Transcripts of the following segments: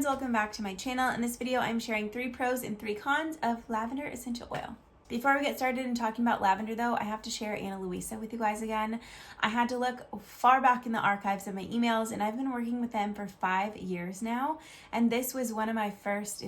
Welcome back to my channel. In this video, I'm sharing 3 pros and 3 cons of lavender essential oil. Before we get started in talking about lavender though, I have to share Ana Luisa with you guys again. I had to look far back in the archives of my emails, and I've been working with them for 5 years now. And this was my first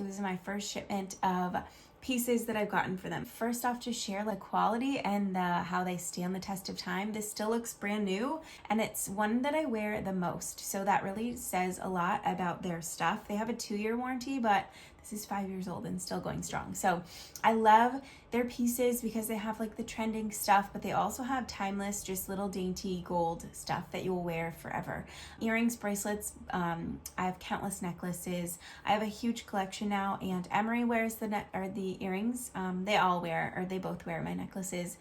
shipment of pieces that I've gotten for them. First off, to share the quality and how they stand the test of time. This still looks brand new, and it's one that I wear the most. So that really says a lot about their stuff. They have a 2-year warranty, but this is 5 years old and still going strong. So I love their pieces because they have like the trending stuff, but they also have timeless, just little dainty gold stuff that you'll wear forever. Earrings, bracelets, I have countless necklaces. I have a huge collection now, and Emery wears the earrings. They both wear my necklaces.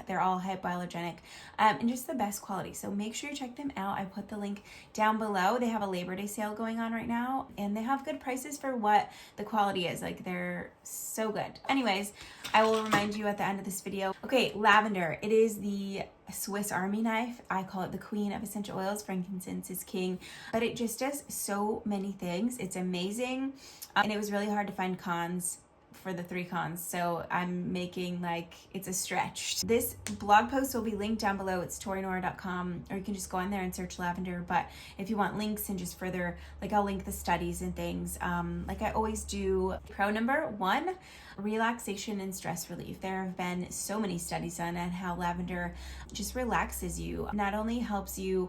They're all hypoallergenic and just the best quality. So make sure you check them out. I put the link down below. They have a Labor Day sale going on right now, and they have good prices for what the quality is. Like, they're so good. Anyways, I will remind you at the end of this video. Okay, lavender. It is the Swiss Army knife. I call it the queen of essential oils. Frankincense is king, but it just does so many things. It's amazing. And it was really hard to find cons for the 3 cons, so I'm making it's a stretch. This blog post will be linked down below. It's ToreyNoora.com, or you can just go on there and search lavender. But if you want links and just further, I'll link the studies and things, like I always do. Pro number 1, relaxation and stress relief. There have been so many studies on how lavender just relaxes you. Not only helps you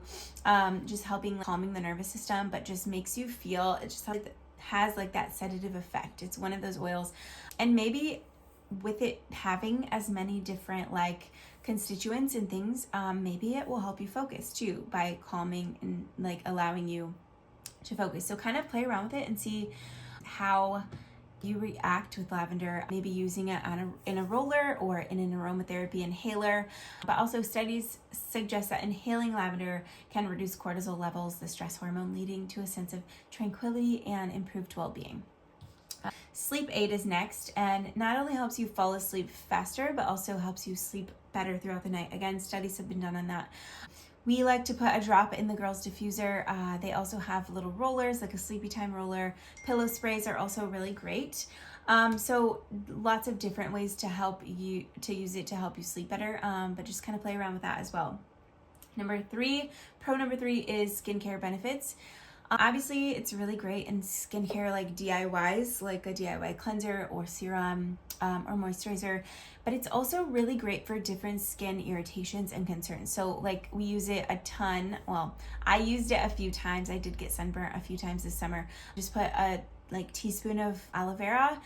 just calming the nervous system, but just makes you feel, it just has that sedative effect. It's one of those oils, and maybe with it having as many different constituents and things, maybe it will help you focus too by calming and allowing you to focus. So kind of play around with it and see how you react with lavender, maybe using it in a roller or in an aromatherapy inhaler. But also studies suggest that inhaling lavender can reduce cortisol levels, the stress hormone, leading to a sense of tranquility and improved well-being. Sleep aid is next, and not only helps you fall asleep faster, but also helps you sleep better throughout the night. Again, studies have been done on that. We like to put a drop in the girls' diffuser. They also have little rollers, like a sleepy time roller. Pillow sprays are also really great. So lots of different ways to use it to help you sleep better, but just kind of play around with that as well. Pro number 3 is skincare benefits. Obviously, it's really great in skincare, DIYs, like a DIY cleanser or serum or moisturizer, but it's also really great for different skin irritations and concerns. So we use it a ton. Well, I used it a few times. I did get sunburnt a few times this summer. Just put a teaspoon of aloe vera.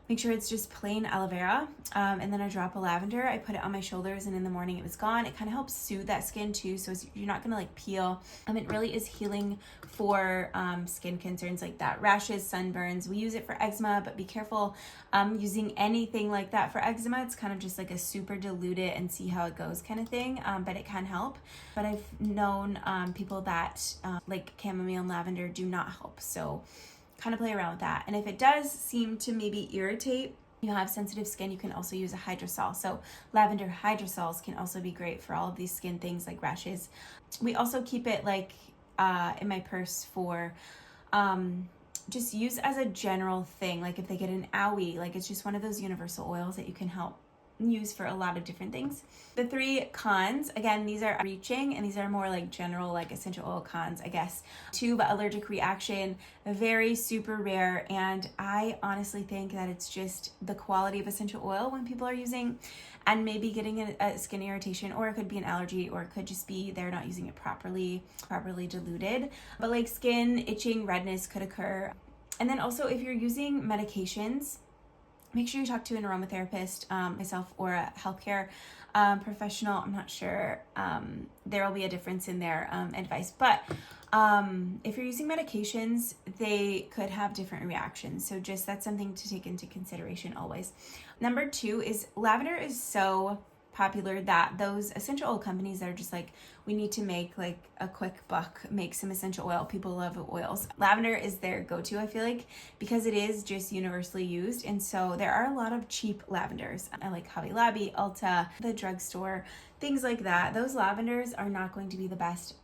Make sure it's just plain aloe vera, and then a drop of lavender. I put it on my shoulders, and in the morning it was gone. It kind of helps soothe that skin too, so you're not gonna peel. It really is healing for skin concerns like that, rashes, sunburns. We use it for eczema, but be careful using anything like that for eczema. It's kind of just a super dilute it and see how it goes kind of thing, but it can help. But I've known people that chamomile and lavender do not help, so kind of play around with that. And if it does seem to maybe irritate, you have sensitive skin, you can also use a hydrosol. So lavender hydrosols can also be great for all of these skin things like rashes. We also keep it in my purse for just use as a general thing. If they get an owie, it's just one of those universal oils that you can help use for a lot of different things. The 3 cons, again, these are reaching, and these are more general essential oil cons, I guess. Tube allergic reaction, very super rare, and I honestly think that it's just the quality of essential oil when people are using, and maybe getting a skin irritation, or it could be an allergy, or it could just be they're not using it properly diluted. But skin itching, redness could occur. And then also, if you're using medications, make sure you talk to an aromatherapist, myself, or a healthcare professional. I'm not sure. There will be a difference in their advice. But if you're using medications, they could have different reactions. So that's something to take into consideration always. Number 2 is lavender is so popular that those essential oil companies that are just we need to make a quick buck, make some essential oil. People love oils. Lavender is their go-to, I feel because it is just universally used. And so there are a lot of cheap lavenders. I like Hobby Lobby, Ulta, the drugstore, things like that. Those lavenders are not going to be the best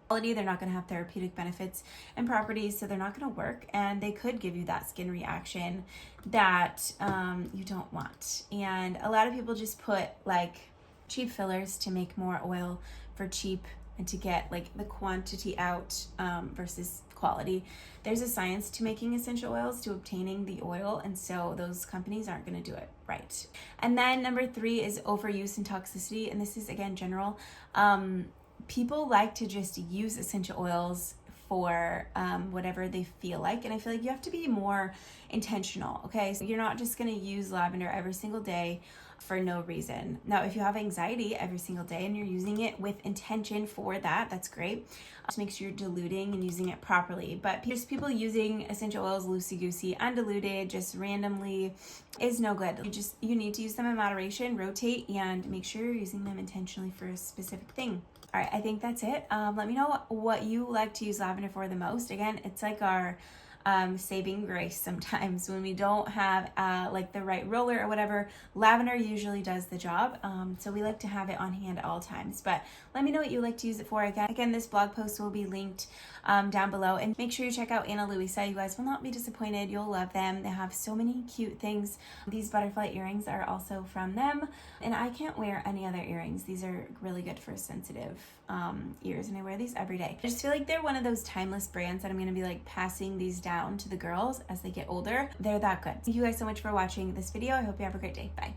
quality. They're not going to have therapeutic benefits and properties, so they're not going to work, and they could give you that skin reaction that you don't want. And a lot of people just put like cheap fillers to make more oil for cheap and to get like the quantity out versus quality. There's a science to making essential oils, to obtaining the oil, and so those companies aren't going to do it right. And then number 3 is overuse and toxicity, and this is again general. People like to just use essential oils for whatever they feel like, and I feel like you have to be more intentional. Okay, so you're not just going to use lavender every single day for no reason. Now, if you have anxiety every single day and you're using it with intention for that, that's great. Just make sure you're diluting and using it properly. But just people using essential oils loosey-goosey, undiluted, just randomly is no good. You need to use them in moderation, rotate, and make sure you're using them intentionally for a specific thing. All right, I think that's it. Let me know what you like to use lavender for the most. Again, it's like our saving grace sometimes when we don't have like the right roller or whatever. Lavender usually does the job, so we like to have it on hand at all times. But let me know what you like to use it for. Again, this blog post will be linked down below, and make sure you check out Ana Luisa. You guys will not be disappointed. You'll love them. They have so many cute things. These butterfly earrings are also from them, and I can't wear any other earrings. These are really good for sensitive ears, and I wear these every day. I just feel like they're one of those timeless brands that I'm going to be like passing these down to the girls as they get older. They're that good. Thank you guys so much for watching this video. I hope you have a great day. Bye.